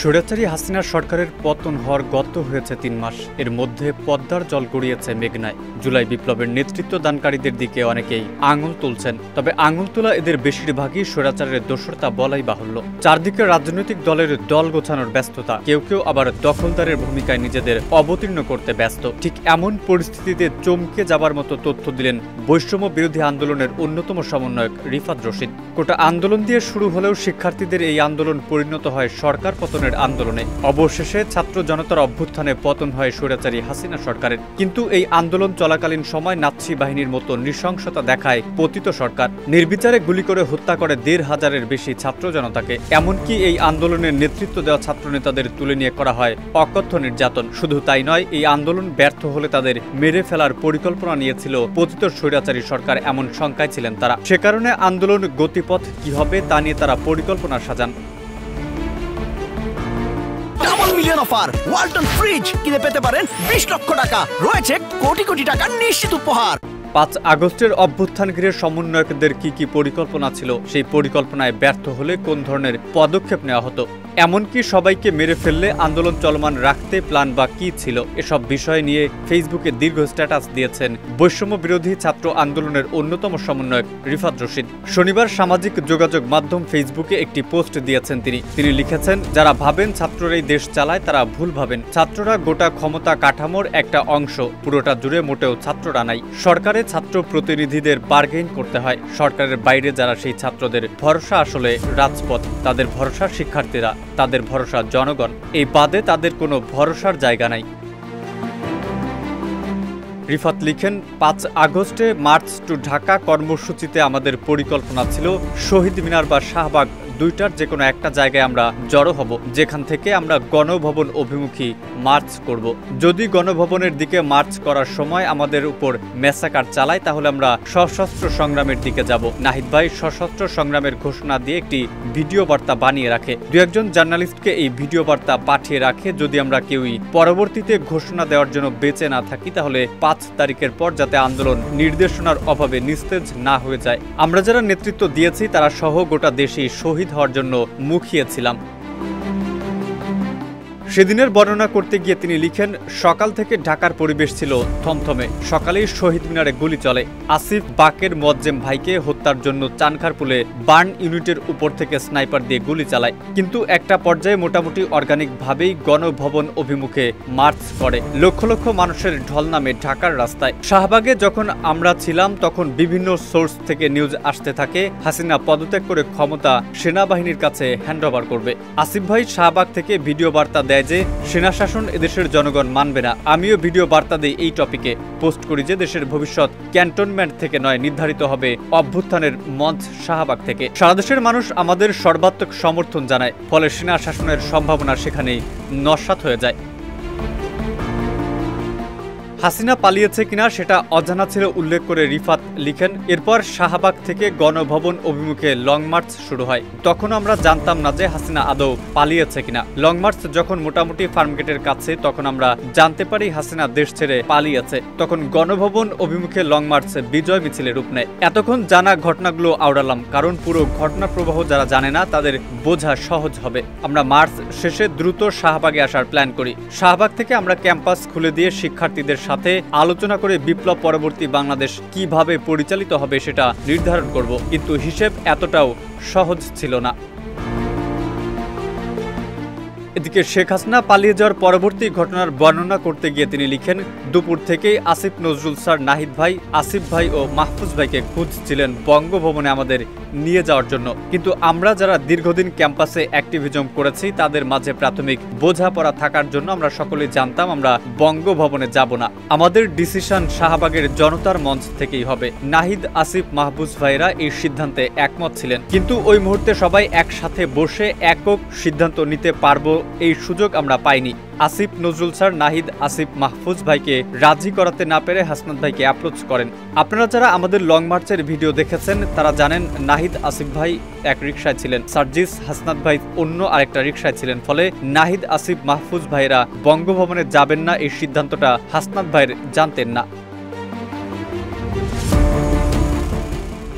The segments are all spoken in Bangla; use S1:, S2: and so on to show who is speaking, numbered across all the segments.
S1: স্বৈরাচারী হাসিনা সরকারের পতন হওয়ার গত হয়েছে ৩ মাস। এর মধ্যে পদ্মার জল গড়িয়েছে মেঘনায়। জুলাই বিপ্লবের নেতৃত্ব দানকারীদের দিকে অনেকেই আঙুল তুলছেন, তবে আঙুল তোলা এদের বেশিরভাগই স্বৈরাচারের দোসরতা বলাই বাহুল্য। চারদিকে রাজনৈতিক দলের দল গোছানোর ব্যস্ততা, কেউ কেউ আবার দখলদারের ভূমিকায় নিজেদের অবতীর্ণ করতে ব্যস্ত। ঠিক এমন পরিস্থিতিতে চমকে যাবার মতো তথ্য দিলেন বৈষম্য বিরোধী আন্দোলনের অন্যতম সমন্বয়ক রিফাত রশিদ। গোটা আন্দোলন দিয়ে শুরু হলেও শিক্ষার্থীদের এই আন্দোলন পরিণত হয় সরকার পতনের আন্দোলনে। অবশেষে ছাত্র জনতার অভ্যুত্থানে পতন হয় স্বৈরাচারী হাসিনা সরকারের। কিন্তু এই আন্দোলন চলাকালীন সময় নাৎসি বাহিনীর মতো নৃশংসতা দেখায় পতিত সরকার। নির্বিচারে গুলি করে হত্যা করে ১৫০০-এর বেশি ছাত্র জনতাকে। এমনকি এই আন্দোলনের নেতৃত্ব দেওয়া ছাত্রনেতাদের তুলে নিয়ে করা হয় অকথ্য নির্যাতন। শুধু তাই নয়, এই আন্দোলন ব্যর্থ হলে তাদের মেরে ফেলার পরিকল্পনা নিয়েছিল পতিত স্বৈরাচারী সরকার, এমন শঙ্কায় ছিলেন তারা। সে কারণে আন্দোলন গতিপথ কি হবে তা নিয়ে তারা পরিকল্পনা সাজান।
S2: মিলিয়ন অফার ওয়ালটন ফ্রিজ কিনে পেতে পারেন ২০ লক্ষ টাকা, রয়েছে কোটি কোটি টাকার নিশ্চিত উপহার।
S1: ৫ আগস্টের অভ্যুত্থান ঘিরে সমন্বয়কদের কি পরিকল্পনা ছিল, সেই পরিকল্পনায় ব্যর্থ হলে কোন ধরনের পদক্ষেপ নেওয়া হতো, এমনকি সবাইকে মেরে ফেললে আন্দোলন চলমান রাখতে প্ল্যান বা কি ছিল, এসব বিষয় নিয়ে ফেসবুকে দীর্ঘ স্ট্যাটাস দিয়েছেন বৈষম্য বিরোধী ছাত্র আন্দোলনের অন্যতম সমন্বয়ক রিফাত রশিদ। শনিবার সামাজিক যোগাযোগ মাধ্যম ফেসবুকে একটি পোস্ট দিয়েছেন তিনি লিখেছেন, যারা ভাবেন ছাত্ররাই দেশ চালায় তারা ভুল ভাবেন। ছাত্ররা গোটা ক্ষমতা কাঠামোর একটা অংশ, পুরোটা জুড়ে মোটেও ছাত্ররা নাই। সরকারের ছাত্র প্রতিনিধিদের বার্গেইন করতে হয়। সরকারের বাইরে যারা সেই ছাত্রদের ভরসা আসলে রাজপথ, তাদের ভরসা শিক্ষার্থীরা, তাদের ভরসা জনগণ। এই বাদে তাদের কোনো ভরসার জায়গা নাই। রিফাত লিখেন, ৫ আগস্টে মার্চ টু ঢাকা কর্মসূচিতে আমাদের পরিকল্পনা ছিল শহীদ মিনার বা শাহবাগ দুইটার যে কোনো একটা জায়গায় আমরা জড়ো হব, যেখান থেকে আমরা গণভবন অভিমুখী মার্চ করব। যদি গণভবনের দিকে মার্চ করার সময় আমাদের উপর ম্যাসাকার চালায় তাহলে আমরা সশস্ত্র সংগ্রামের দিকে যাব। নাহিদ ভাই সশস্ত্র সংগ্রামের ঘোষণা দিয়ে একটি ভিডিও বার্তা বানিয়ে রাখে। দু একজন জার্নালিস্টকে এই ভিডিও বার্তা পাঠিয়ে রাখে। যদি আমরা কেউই পরবর্তীতে ঘোষণা দেওয়ার জন্য বেঁচে না থাকি তাহলে ৫ তারিখের পর যাতে আন্দোলন নির্দেশনার অভাবে নিস্তেজ না হয়ে যায়। আমরা যারা নেতৃত্ব দিয়েছি তারা সহ গোটা দেশেই শহীদ হওয়ার জন্য মুখিয়েছিলাম। সেদিনের বর্ণনা করতে গিয়ে তিনি লিখেন, সকাল থেকে ঢাকার পরিবেশ ছিল থমথমে। সকালেই শহীদ মিনারে গুলি চলে। আসিফ বাকের মোয়াজ্জেম ভাইকে হত্যার জন্য চানখারপুলে বার্ন ইউনিটের উপর থেকে স্নাইপার দিয়ে গুলি চালায়। কিন্তু একটা পর্যায়ে মোটামুটি অর্গানিকভাবেই গণভবন অভিমুখে মার্চ করে। লক্ষ লক্ষ মানুষের ঢল নামে ঢাকার রাস্তায়। শাহবাগে যখন আমরা ছিলাম তখন বিভিন্ন সোর্স থেকে নিউজ আসতে থাকে হাসিনা পদত্যাগ করে ক্ষমতা সেনাবাহিনীর কাছে হ্যান্ডওভার করবে। আসিফ ভাই শাহবাগ থেকে ভিডিও বার্তা দেয় যে সেনা শাসন এদেশের জনগণ মানবে না। আমিও ভিডিও বার্তা দিই এই টপিকে, পোস্ট করি যে দেশের ভবিষ্যৎ ক্যান্টনমেন্ট থেকে নয়, নির্ধারিত হবে অভ্যুত্থানের মঞ্চ শাহবাগ থেকে। সারা দেশের মানুষ আমাদের সর্বাত্মক সমর্থন জানায়, ফলে সেনা শাসনের সম্ভাবনা সেখানেই নস্যাৎ হয়ে যায়। হাসিনা পালিয়েছে কিনা সেটা অজানা ছিল উল্লেখ করে রিফাত লিখেন, এরপর শাহবাগ থেকে গণভবন অভিমুখে লং মার্চ শুরু হয়। তখন আমরা জানতাম না যে হাসিনা আদৌ পালিয়েছে কিনা। লং মার্চ যখন মোটামুটি ফার্মগেটের কাছে তখন আমরা জানতে পারি হাসিনা দেশ ছেড়ে পালিয়েছে। তখন গণভবন অভিমুখে লং মার্চ বিজয় মিছিলে রূপ নেয়। এতক্ষণ জানা ঘটনাগুলো আওড়ালাম, কারণ পুরো ঘটনা প্রবাহ যারা জানে না তাদের বোঝা সহজ হবে। আমরা মার্চ শেষে দ্রুত শাহবাগে আসার প্ল্যান করি। শাহবাগ থেকে আমরা ক্যাম্পাস খুলে দিয়ে শিক্ষার্থীদের সাথে আলোচনা করে বিপ্লব পরবর্তী বাংলাদেশ কিভাবে পরিচালিত হবে সেটা নির্ধারণ করব। কিন্তু হিসেব এতটাও সহজ ছিল না। এদিকে শেখ হাসিনা পালিয়ে যাওয়ার পরবর্তী ঘটনার বর্ণনা করতে গিয়ে তিনি লিখেন, দুপুর থেকেই আসিফ নজরুল স্যার, নাহিদ ভাই, আসিফ ভাই ও মাহফুজ ভাইকে খুঁজছিলেন বঙ্গভবনে আমাদের নিয়ে যাওয়ার জন্য। কিন্তু আমরা যারা দীর্ঘদিন ক্যাম্পাসে অ্যাক্টিভিজম করেছি তাদের মাঝে প্রাথমিক বোঝাপড়া থাকার জন্য আমরা সকলেই জানতাম আমরা বঙ্গভবনে যাব না। আমাদের ডিসিশন শাহবাগের জনতার মঞ্চ থেকেই হবে। নাহিদ, আসিফ, মাহফুজ ভাইরা এই সিদ্ধান্তে একমত ছিলেন। কিন্তু ওই মুহূর্তে সবাই একসাথে বসে একক সিদ্ধান্ত নিতে পারবো এই সুযোগ আমরা পাইনি। আসিফ নজরুল স্যার, নাহিদ, আসিফ, মাহফুজ ভাইকে রাজি করাতে না পেরে হাসনাত ভাইকে অ্যাপ্রোচ করেন। আপনারা যারা আমাদের লং মার্চের ভিডিও দেখেছেন তারা জানেন নাহিদ, আসিফ ভাই এক রিকশায় ছিলেন, সার্জিস, হাসনাত ভাই অন্য আরেকটা রিকশায় ছিলেন। ফলে নাহিদ, আসিফ, মাহফুজ ভাইরা বঙ্গভবনে যাবেন না এই সিদ্ধান্তটা হাসনাত ভাইয়ের জানতেন না।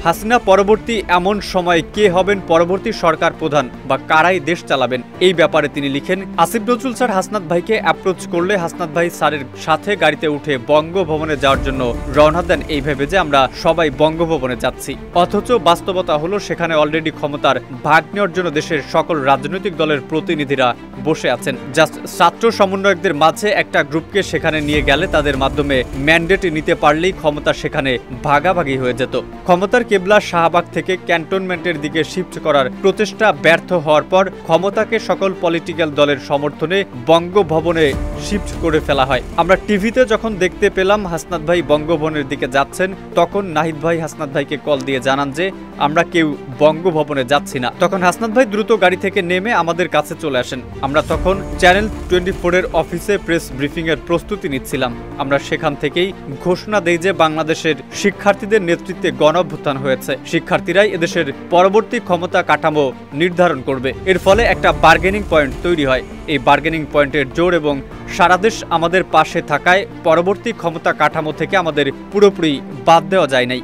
S1: হাসিনা পরবর্তী এমন সময় কে হবেন পরবর্তী সরকার প্রধান বা কারাই দেশ চালাবেন, এই ব্যাপারে তিনি লিখেন, আসিফ নজরুল স্যার হাসনাত ভাইকে অ্যাপ্রোচ করলে হাসনাত ভাই স্যারের সাথে গাড়িতে উঠে বঙ্গভবনে যাওয়ার জন্য রওনা দেন এই ভেবে যে আমরা সবাই বঙ্গভবনে যাচ্ছি। অথচ বাস্তবতা হলো সেখানে অলরেডি ক্ষমতার ভাগ নেওয়ার জন্য দেশের সকল রাজনৈতিক দলের প্রতিনিধিরা বসে আছেন। জাস্ট ছাত্র সমন্বয়কদের মাঝে একটা গ্রুপকে সেখানে নিয়ে গেলে তাদের মাধ্যমে ম্যান্ডেট নিতে পারলেই ক্ষমতা সেখানে ভাগাভাগি হয়ে যেত। ক্ষমতার কেবলা শাহবাগ থেকে ক্যান্টনমেন্টের দিকে শিফট করার প্রচেষ্টা ব্যর্থ হওয়ার পর ক্ষমতাকে সকল পলিটিক্যাল দলের সমর্থনে বঙ্গভবনে শিফট করে ফেলা হয়। আমরা টিভিতে যখন দেখতে পেলাম হাসনাত ভাই বঙ্গভবনের দিকে যাচ্ছেন, তখন নাহিদ ভাই হাসনাত ভাইকে কল দিয়ে জানান যে আমরা কেউ বঙ্গভবনে যাচ্ছি না। তখন হাসনাত ভাই দ্রুত গাড়ি থেকে নেমে আমাদের কাছে চলে আসেন। আমরা তখন চ্যানেল 24 এর অফিসে প্রেস ব্রিফিং এর প্রস্তুতি নিচ্ছিলাম। আমরা সেখান থেকেই ঘোষণা দেই যে বাংলাদেশের শিক্ষার্থীদের নেতৃত্বে গণঅভ্যুত্থান হয়েছে, শিক্ষার্থীরাই এদেশের পরবর্তী ক্ষমতা কাঠামো নির্ধারণ করবে। এর ফলে একটা বার্গেনিং পয়েন্ট তৈরি হয়। এই বার্গেনিং পয়েন্টের জোর এবং সারা দেশ আমাদের পাশে থাকায় পরবর্তী ক্ষমতা কাঠামো থেকে আমাদের পুরোপুরি বাদ দেওয়া যায় নাই।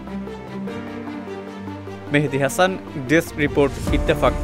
S1: Mehedi Hasan, desk report, Ittefaq.